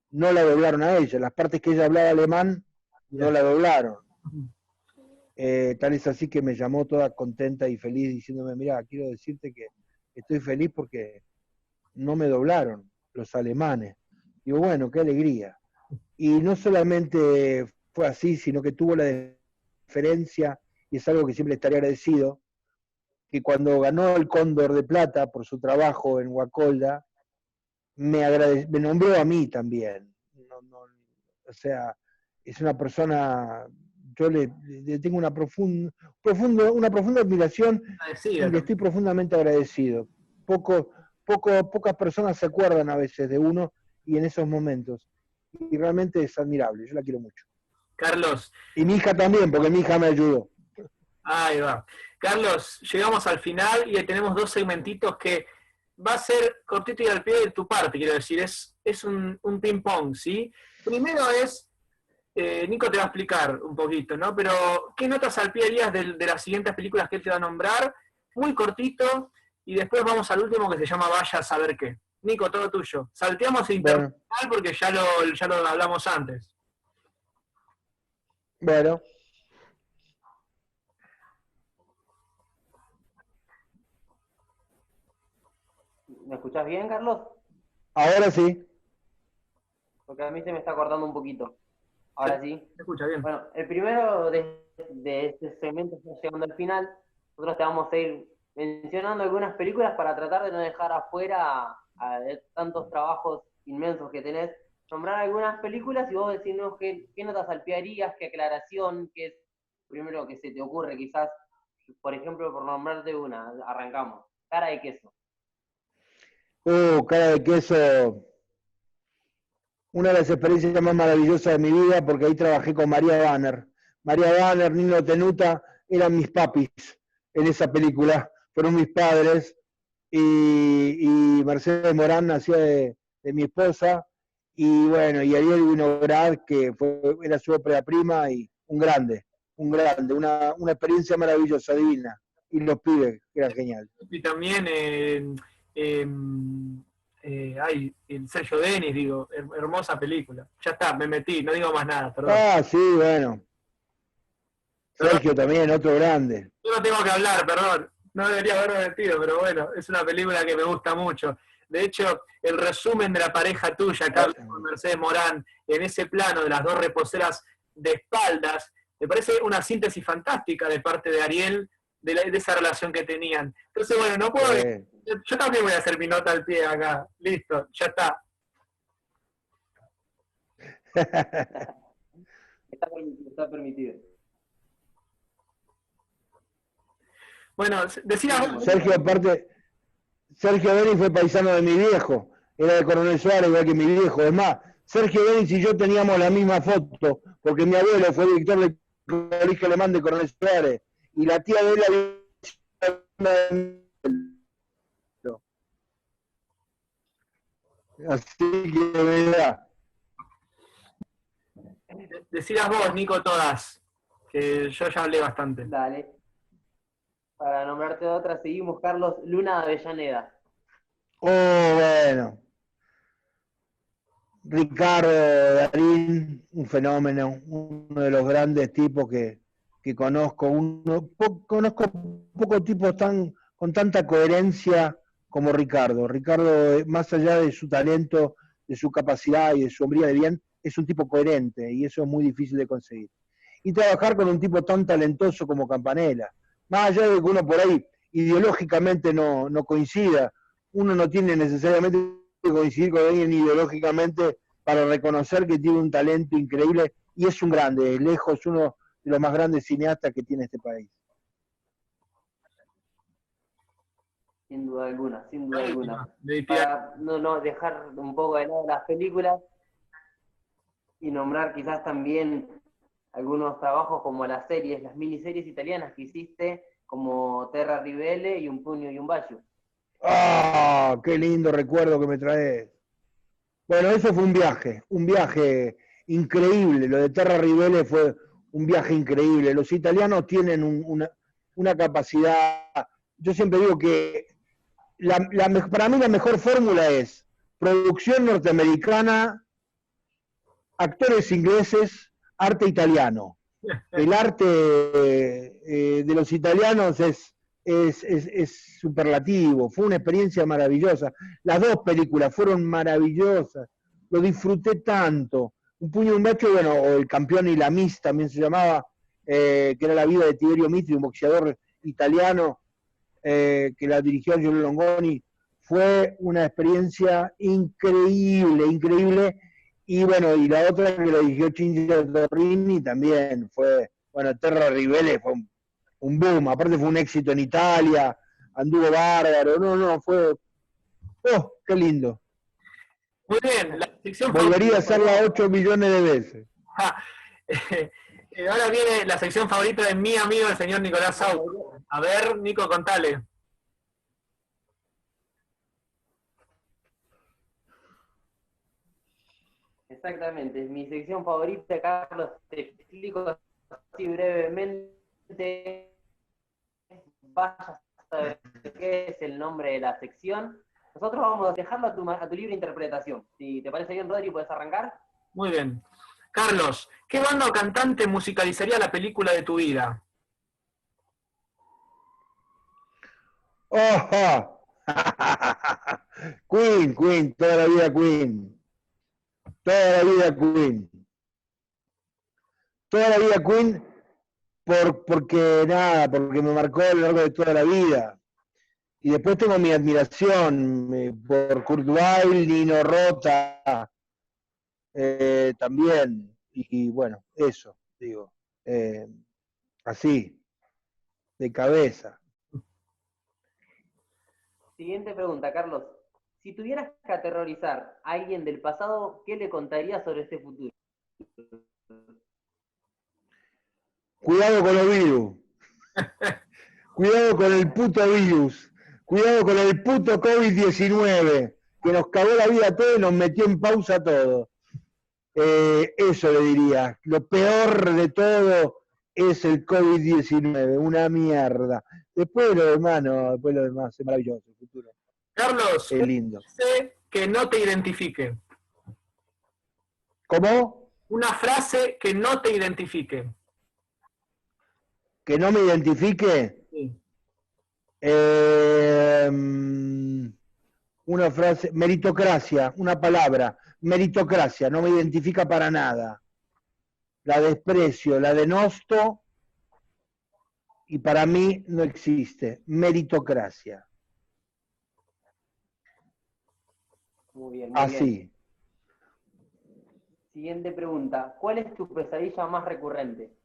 No la doblaron a ella, las partes que ella hablaba alemán no la doblaron. Tal es así que me llamó toda contenta y feliz diciéndome, mira, quiero decirte que estoy feliz porque no me doblaron los alemanes. Digo, bueno, qué alegría. Y no solamente fue así, sino que tuvo la deferencia, y es algo que siempre estaré agradecido, que cuando ganó el Cóndor de Plata por su trabajo en Guacolda, me nombró a mí también. O sea, es una persona, yo le tengo una profunda admiración y le estoy profundamente agradecido. Pocas personas se acuerdan a veces de uno y en esos momentos. Y realmente es admirable, yo la quiero mucho. Carlos. Y mi hija también, porque mi hija me ayudó. Ahí va. Carlos, llegamos al final y tenemos dos segmentitos que va a ser cortito y al pie de tu parte, quiero decir, es un ping-pong, ¿sí? Primero es, Nico te va a explicar un poquito, ¿no? Pero, ¿qué notas al pie harías de las siguientes películas que él te va a nombrar? Muy cortito, y después vamos al último que se llama Vaya a saber qué. Nico, todo tuyo. Salteamos internacional porque ya lo hablamos antes. Bueno, ¿Me escuchás bien, Carlos? Ahora sí. Porque a mí se me está cortando un poquito. Ahora sí. Se escucha bien. Bueno, el primero de este segmento está llegando al final. Nosotros te vamos a ir mencionando algunas películas para tratar de no dejar afuera de tantos trabajos inmensos que tenés. Nombrar algunas películas y vos decirnos qué notas salpiarías, qué aclaración, qué es primero que se te ocurre, quizás, por ejemplo, por nombrarte una, arrancamos. Cara de queso. Cara de queso, una de las experiencias más maravillosas de mi vida, porque ahí trabajé con María Banner. María Banner, Nino Tenuta, eran mis papis en esa película, fueron mis padres, y Mercedes Morán nació de mi esposa, y bueno, y Ariel Winograd, que era su ópera prima, y un grande, una experiencia maravillosa, divina, y los pibes, que eran genial. Y también el Sergio Denis, digo, hermosa película. Ya está, me metí, no digo más nada, perdón. Ah, sí, bueno. Sergio también, otro grande. Yo no tengo que hablar, perdón. No debería haberme metido, pero bueno, es una película que me gusta mucho. De hecho, el resumen de la pareja tuya, Carlos, con Mercedes Morán, en ese plano de las dos reposeras de espaldas, me parece una síntesis fantástica de parte de Ariel de esa relación que tenían. Entonces, bueno, no puedo... Yo también voy a hacer mi nota al pie acá. Listo, ya está. Está permitido. Bueno, decía... Sergio, aparte, Sergio Denis fue paisano de mi viejo, era de Coronel Suárez, igual que mi viejo. Es más, Sergio Denis y yo teníamos la misma foto, porque mi abuelo fue director del colegio alemán de Coronel Suárez, y la tía de él así que mira. Decías vos, Nico, todas, que yo ya hablé bastante. Dale. Para nombrarte otra, seguimos, Carlos. Luna de Avellaneda. Oh, bueno. Ricardo Darín, un fenómeno, uno de los grandes tipos que conozco. Conozco pocos tipos con tanta coherencia como Ricardo. Ricardo, más allá de su talento, de su capacidad y de su hombría de bien, es un tipo coherente y eso es muy difícil de conseguir. Y trabajar con un tipo tan talentoso como Campanella, más allá de que uno por ahí ideológicamente no coincida, uno no tiene necesariamente que coincidir con alguien ideológicamente para reconocer que tiene un talento increíble y es un grande, lejos uno de los más grandes cineastas que tiene este país. Sin duda alguna, sin duda alguna. Para no dejar un poco de lado las películas y nombrar quizás también algunos trabajos como las series, las miniseries italianas que hiciste, como Terra Ribelle y Un Puño y un Bacio. ¡Ah! ¡Qué lindo recuerdo que me traes! Bueno, eso fue un viaje increíble. Lo de Terra Ribelle fue un viaje increíble. Los italianos tienen una capacidad. Yo siempre digo que para mí la mejor fórmula es producción norteamericana, actores ingleses, arte italiano. El arte de los italianos es superlativo, fue una experiencia maravillosa. Las dos películas fueron maravillosas, lo disfruté tanto. Un Puño y un Bacio, bueno, o El Campeón y la Miss también se llamaba, que era la vida de Tiberio Mitri, un boxeador italiano que la dirigió Giulio Longoni. Fue una experiencia increíble, increíble. Y bueno, y la otra que la dirigió Cinzia Torrini también fue, bueno, Terra Ribelle fue un boom, aparte fue un éxito en Italia, anduvo bárbaro, fue, qué lindo. Muy bien, la sección volvería a hacerla 8 millones de veces. Ahora viene la sección favorita de mi amigo, el señor Nicolás Sau. A ver, Nico, contale. Exactamente, mi sección favorita, Carlos, te explico así brevemente. Vaya a saber qué es el nombre de la sección. Nosotros vamos a dejarlo a tu libre interpretación. Si te parece bien, Rodri, ¿puedes arrancar? Muy bien. Carlos, ¿qué banda o cantante musicalizaría la película de tu vida? ¡Ojo! Queen, toda la vida Queen. Toda la vida Queen. Toda la vida Queen porque me marcó a lo largo de toda la vida. Y después tengo mi admiración por Kurt Weill, Nino Rota, también. Y bueno, eso, digo. Así, de cabeza. Siguiente pregunta, Carlos. Si tuvieras que aterrorizar a alguien del pasado, ¿qué le contarías sobre este futuro? Cuidado con los virus. Cuidado con el puto virus. Cuidado con el puto COVID-19, que nos cagó la vida a todos y nos metió en pausa a todos. Eso le diría. Lo peor de todo es el COVID-19, una mierda. Después lo demás, no, después lo demás es maravilloso el futuro. Carlos, Es lindo. frase que no te identifique. ¿Cómo? Una frase que no te identifique. ¿Que no me identifique? Sí. Una frase, meritocracia, una palabra, meritocracia, no me identifica para nada. La desprecio, la denosto y para mí no existe. Meritocracia. Muy bien, muy Así. bien. Siguiente pregunta. ¿Cuál es tu pesadilla más recurrente?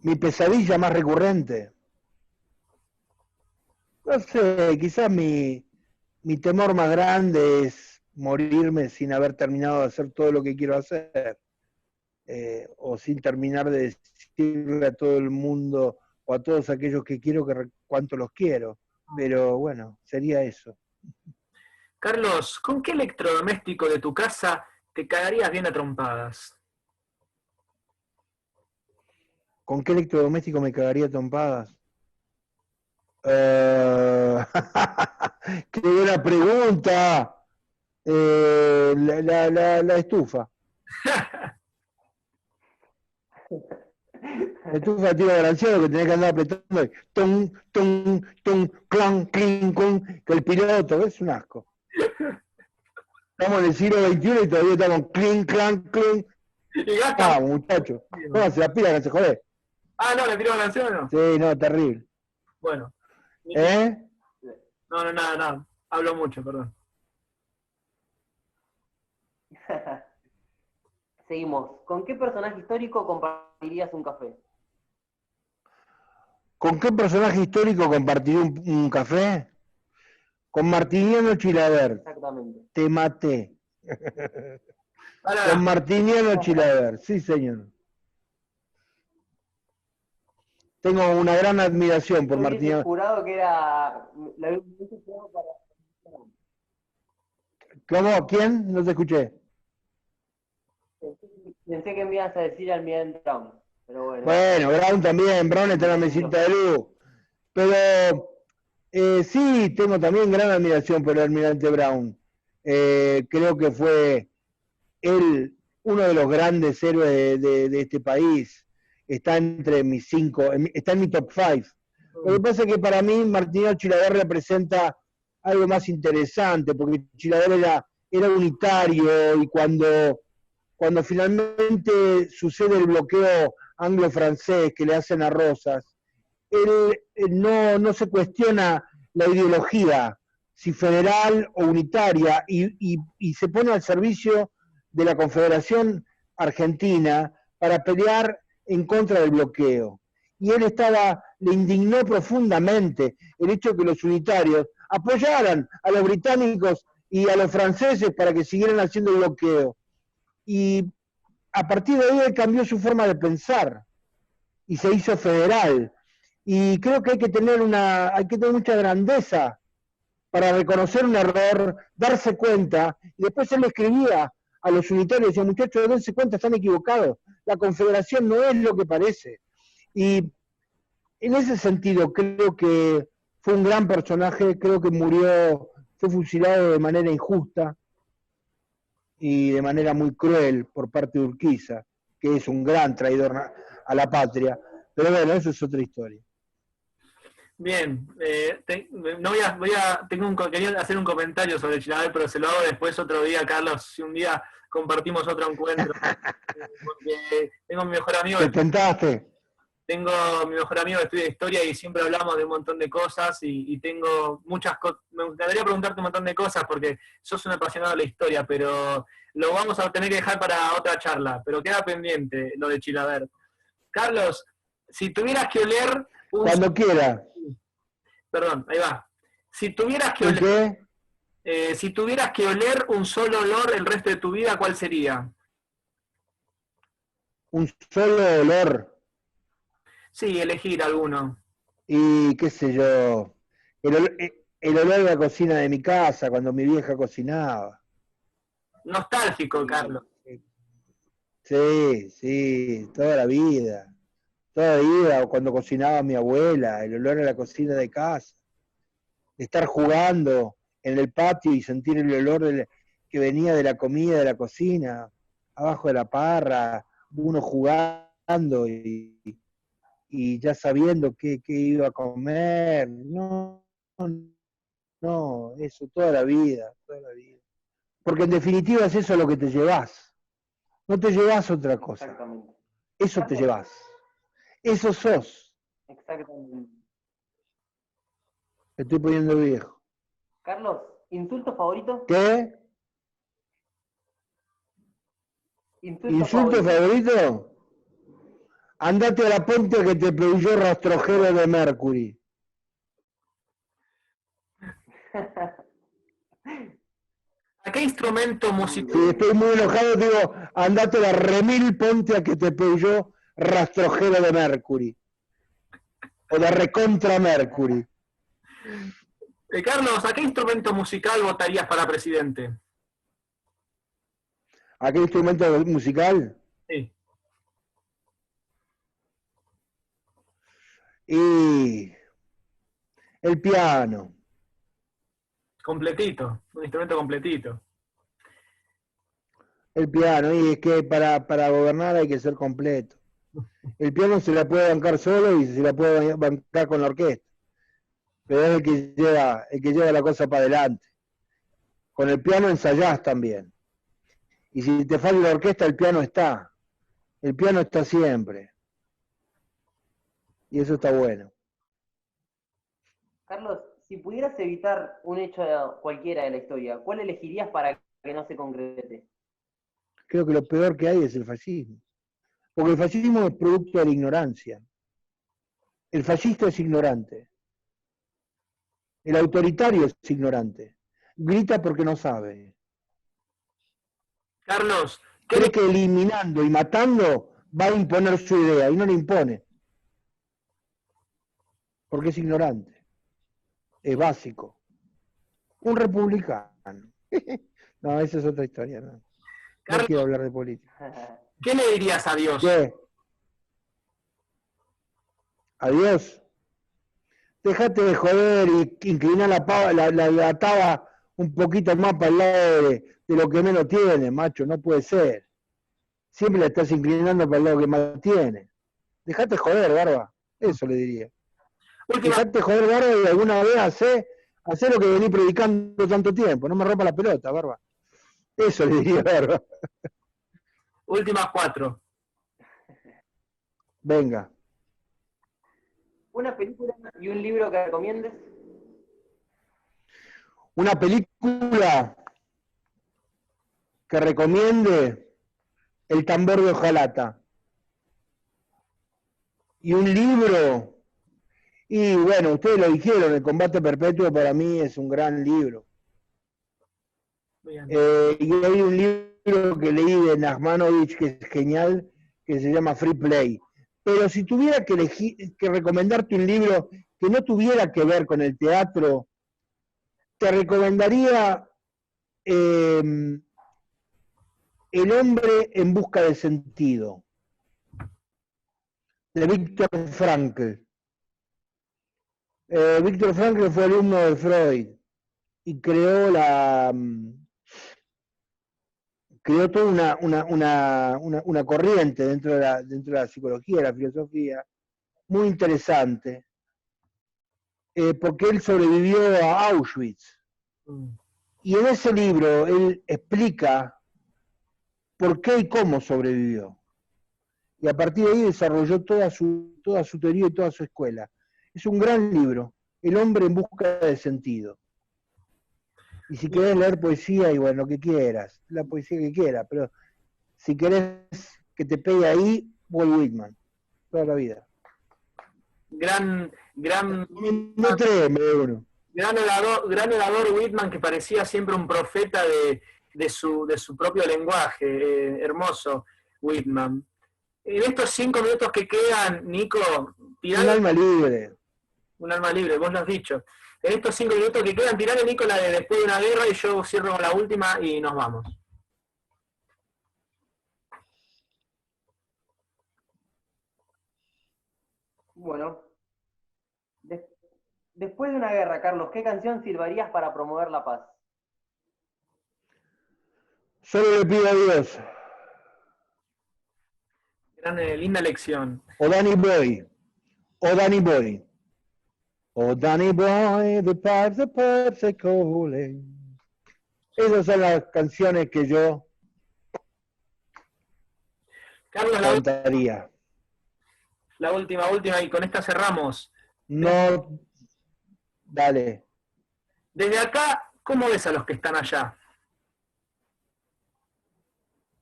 Mi pesadilla más recurrente. No sé, quizás mi temor más grande es morirme sin haber terminado de hacer todo lo que quiero hacer. O sin terminar de decirle a todo el mundo o a todos aquellos que quiero cuánto los quiero. Pero bueno, sería eso. Carlos, ¿con qué electrodoméstico de tu casa te cagarías bien a trompadas? ¿Con qué electrodoméstico me cagaría a trompadas? ¡Qué buena pregunta! La estufa. La estufa de tiro balanceado que tenés que andar apretando. Tum, tum, tum, clan, clink, que el piloto, es un asco. Estamos en el siglo XXI y todavía estamos clink, clan, clink. Y gasta. Ah, muchacho. No, se la pila, no se jode. Ah, no, ¿le tiro balanceado o no? Sí, no, terrible. Bueno. ¿Eh? No, nada. Hablo mucho, perdón. Seguimos. ¿Con qué personaje histórico compartirías un café? ¿Con qué personaje histórico compartiré un café? Con Martiniano Chilaver. Exactamente. Te maté. Pará. Con Martiniano Chilaver, sí señor. Tengo una gran admiración por Yo hubiese Martiniano. jurado que era... La hubiese jurado para... ¿Cómo? ¿Quién? No te escuché. Pensé que me ibas a decir Almirante Brown, pero bueno. Bueno, Brown también, Brown está en la mesita de luz. Pero sí, tengo también gran admiración por el Almirante Brown. Creo que fue él uno de los grandes héroes de este país. Está entre mis 5, está en mi top 5. Lo que pasa es que para mí Martiniano Chilaver representa algo más interesante, porque Chilaver era unitario y cuando finalmente sucede el bloqueo anglo-francés que le hacen a Rosas, él no se cuestiona la ideología, si federal o unitaria, y se pone al servicio de la Confederación Argentina para pelear en contra del bloqueo. Y él le indignó profundamente el hecho de que los unitarios apoyaran a los británicos y a los franceses para que siguieran haciendo el bloqueo. Y a partir de ahí él cambió su forma de pensar y se hizo federal. Y creo que hay que tener mucha grandeza para reconocer un error, darse cuenta, y después él le escribía a los unitarios y decía, muchachos, dense cuenta, están equivocados, la confederación no es lo que parece. Y en ese sentido creo que fue un gran personaje, creo que fue fusilado de manera injusta y de manera muy cruel por parte de Urquiza, que es un gran traidor a la patria. Pero bueno, eso es otra historia. Bien, quería hacer un comentario sobre Chilaver, pero se lo hago después otro día, Carlos, si un día compartimos otro encuentro. Porque tengo mi mejor amigo. ¿Te tentaste? Tengo mi mejor amigo que estudia historia y siempre hablamos de un montón de cosas y tengo muchas cosas. Me gustaría preguntarte un montón de cosas porque sos un apasionado de la historia, pero lo vamos a tener que dejar para otra charla. Pero queda pendiente lo de Chilaver. Carlos, si tuvieras que oler Cuando quiera. Perdón, ahí va. Si tuvieras que ¿Y oler, qué? si tuvieras que oler un solo olor el resto de tu vida, ¿cuál sería? Un solo olor. Sí, elegir alguno. Y qué sé yo. El olor de la cocina de mi casa, cuando mi vieja cocinaba. Nostálgico, Carlos. Sí, sí, toda la vida. Toda la vida, cuando cocinaba mi abuela, el olor a la cocina de casa. De estar jugando en el patio y sentir el olor que venía de la comida de la cocina, abajo de la parra, uno jugando y ya sabiendo qué iba a comer. No, no, eso toda la vida, toda la vida. Porque en definitiva es eso lo que te llevas. No te llevas otra cosa. Exactamente. Eso te llevas. Eso sos. Exactamente. Me estoy poniendo viejo. Carlos, ¿insulto favorito? ¿Qué? ¿Insulto favorito. favorito? Andate a la ponte que te pilló rastrojero de Mercury. ¿A qué instrumento musical? Si estoy muy enojado, digo, andate a la remil ponte a que te pilló rastrojero de Mercury. O de recontra Mercury. Carlos, ¿a qué instrumento musical votarías para presidente? ¿A qué instrumento musical? Sí. Y el piano. Completito, un instrumento completito. El piano, y es que para gobernar hay que ser completo. El piano se la puede bancar solo y se la puede bancar con la orquesta. Pero es el que lleva la cosa para adelante. Con el piano ensayás también. Y si te falla la orquesta, el piano está. El piano está siempre. Y eso está bueno. Carlos, si pudieras evitar un hecho cualquiera de la historia, ¿cuál elegirías para que no se concrete? Creo que lo peor que hay es el fascismo. Porque el fascismo es producto de la ignorancia. El fascista es ignorante. El autoritario es ignorante. Grita porque no sabe. Carlos, Cree que eliminando y matando va a imponer su idea y no la impone. Porque es ignorante. Es básico. Un republicano. No, esa es otra historia. No Carlos, quiero hablar de política. ¿qué le dirías a Dios? ¿Qué? Adiós. Déjate de joder y inclina la taba un poquito más para el lado de lo que menos tiene, macho, no puede ser. Siempre la estás inclinando para el lado que más tiene. Dejate joder, Barba. Eso le diría. Dejate joder, Barba, y alguna vez hacé lo que vení predicando tanto tiempo. No me rompa la pelota, Barba. Eso le diría, Barba. Últimas 4. Venga. ¿Una película y un libro que recomiendes? Una película que recomiende, El tambor de hojalata. Y un libro, y bueno, ustedes lo dijeron, El combate perpetuo para mí es un gran libro. Y hay un libro que leí de Nachmanovich que es genial, que se llama Free Play. Pero si tuviera que recomendarte un libro que no tuviera que ver con el teatro, te recomendaría El hombre en busca de sentido, de Viktor Frankl. Viktor Frankl fue alumno de Freud y creó toda una corriente dentro de la psicología, de la filosofía, muy interesante, porque él sobrevivió a Auschwitz. Y en ese libro él explica por qué y cómo sobrevivió. Y a partir de ahí desarrolló toda su teoría y toda su escuela. Es un gran libro, El hombre en busca de sentido. Y si querés leer poesía, y bueno, lo que quieras, la poesía que quieras, pero si querés que te pegue ahí, Walt Whitman, toda la vida. Gran No tres, me de uno. Gran orador Whitman, que parecía siempre un profeta de su propio lenguaje. Hermoso Whitman. En estos 5 minutos que quedan, Nico, Un alma libre. Un alma libre, vos lo has dicho. En estos 5 minutos que quedan, tirale, Nico, la de Después de una guerra, y yo cierro con la última y nos vamos. Bueno, después de una guerra, Carlos, ¿qué canción silbarías para promover la paz? Solo le pido a Dios. Linda lección. O Danny Boy. O Danny Boy. Oh, Danny Boy, the pipes are calling. Esas son las canciones que yo Carlos, cantaría. La última, y con esta cerramos. No, dale. Desde acá, ¿cómo ves a los que están allá?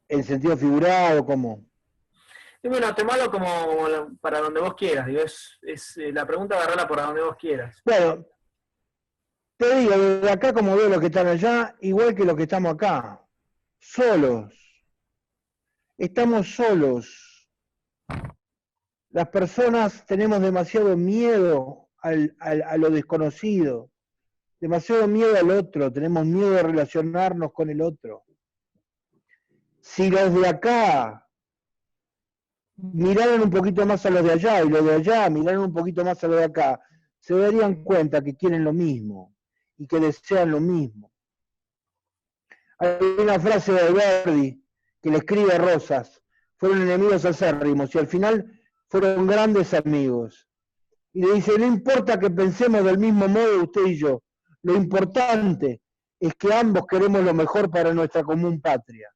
¿En sentido figurado cómo? Y bueno, tomarlo como para donde vos quieras. Digo, la pregunta, agarrala por donde vos quieras. Bueno, te digo, desde acá como veo los que están allá, igual que los que estamos acá. Solos. Estamos solos. Las personas tenemos demasiado miedo a lo desconocido, demasiado miedo al otro, tenemos miedo de relacionarnos con el otro. Si los de acá miraran un poquito más a los de allá y los de allá miraran un poquito más a los de acá, se darían cuenta que quieren lo mismo y que desean lo mismo. Hay una frase de Verdi que le escribe a Rosas: fueron enemigos acérrimos y al final fueron grandes amigos. Y le dice: no importa que pensemos del mismo modo usted y yo, lo importante es que ambos queremos lo mejor para nuestra común patria.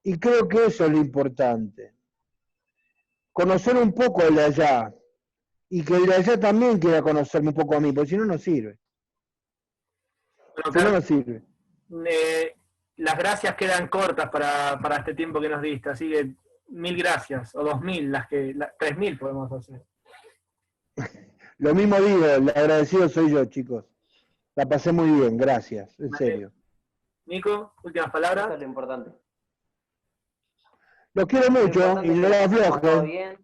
Y creo que eso es lo importante. Conocer un poco el de allá, y que el de allá también quiera conocerme un poco a mí, porque si no, no sirve. Bueno, Si no, no sirve. Las gracias quedan cortas para este tiempo que nos diste, así que 1000 gracias, o 2000, 3000 podemos hacer. Lo mismo digo, el agradecido soy yo, chicos. La pasé muy bien, gracias, en serio. Nico, últimas palabras. Eso es lo importante. Los quiero mucho y no la aflojen. Bien.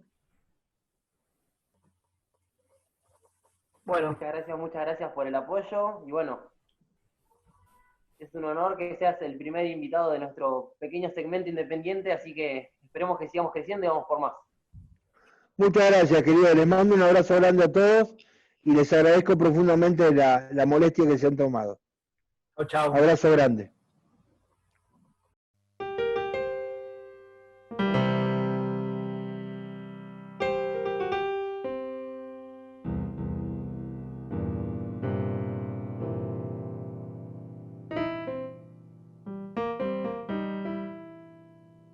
Bueno, Muchas gracias por el apoyo. Y bueno, es un honor que seas el primer invitado de nuestro pequeño segmento independiente, así que esperemos que sigamos creciendo y vamos por más. Muchas gracias, querido. Les mando un abrazo grande a todos y les agradezco profundamente la molestia que se han tomado. chao. Abrazo grande.